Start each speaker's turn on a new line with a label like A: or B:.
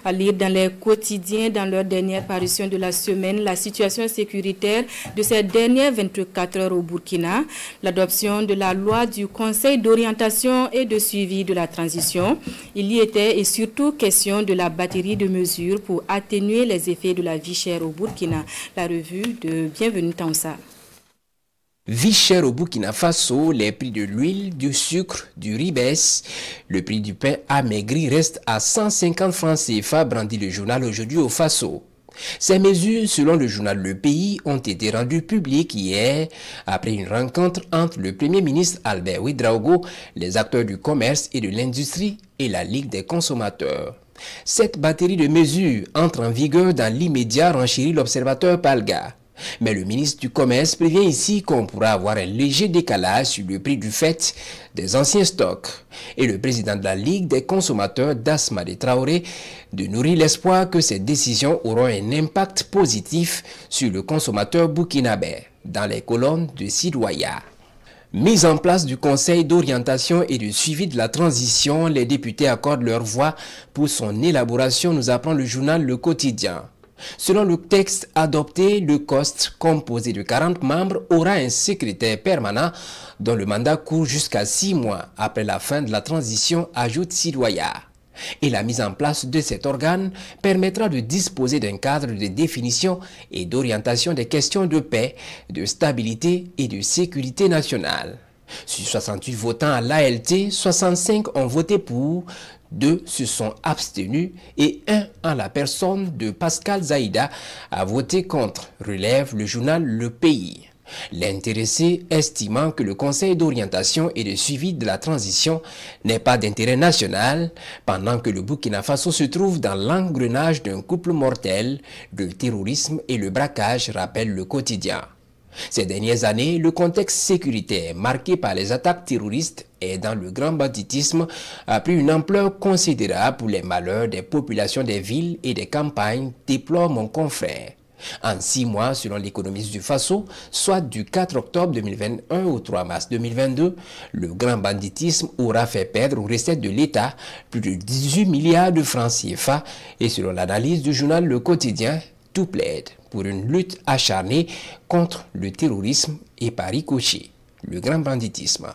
A: À lire dans les quotidiens, dans leur dernière parution de la semaine, la situation sécuritaire de ces dernières 24 heures au Burkina, l'adoption de la loi du Conseil d'orientation et de suivi de la transition. Il y était et surtout question de la batterie de mesures pour atténuer les effets de la vie chère au Burkina. La revue de Bienvenue Taoussa.
B: Vie chère au Burkina Faso, les prix de l'huile, du sucre, du riz baissent. Le prix du pain amaigri reste à 150 francs CFA, brandit le journal aujourd'hui au Faso. Ces mesures, selon le journal Le Pays, ont été rendues publiques hier après une rencontre entre le Premier ministre Albert Ouedraogo, les acteurs du commerce et de l'industrie et la Ligue des consommateurs. Cette batterie de mesures entre en vigueur dans l'immédiat, renchérit l'observateur Palga. Mais le ministre du Commerce prévient ici qu'on pourra avoir un léger décalage sur le prix du fait des anciens stocks. Et le président de la Ligue des consommateurs, Dasmade Traoré, de nourrir l'espoir que ces décisions auront un impact positif sur le consommateur burkinabé, dans les colonnes de Sidoya. Mise en place du Conseil d'orientation et de suivi de la transition, les députés accordent leur voix pour son élaboration, nous apprend le journal Le Quotidien. Selon le texte adopté, le COST, composé de 40 membres, aura un secrétaire permanent dont le mandat court jusqu'à 6 mois après la fin de la transition, ajoute Sidoya. Et la mise en place de cet organe permettra de disposer d'un cadre de définition et d'orientation des questions de paix, de stabilité et de sécurité nationale. Sur 68 votants à l'ALT, 65 ont voté pour, 2 se sont abstenus et 1 en la personne de Pascal Zaïda a voté contre, relève le journal Le Pays. L'intéressé estimant que le Conseil d'orientation et de suivi de la transition n'est pas d'intérêt national, pendant que le Burkina Faso se trouve dans l'engrenage d'un couple mortel, le terrorisme et le braquage, rappelle Le Quotidien. Ces dernières années, le contexte sécuritaire marqué par les attaques terroristes et dans le grand banditisme a pris une ampleur considérable pour les malheurs des populations des villes et des campagnes, déplore mon confrère. En 6 mois, selon l'économiste du Faso, soit du 4 octobre 2021 au 3 mars 2022, le grand banditisme aura fait perdre aux recettes de l'État plus de 18 milliards de francs CFA et selon l'analyse du journal Le Quotidien, tout plaide pour une lutte acharnée contre le terrorisme et par ricochet, le grand banditisme.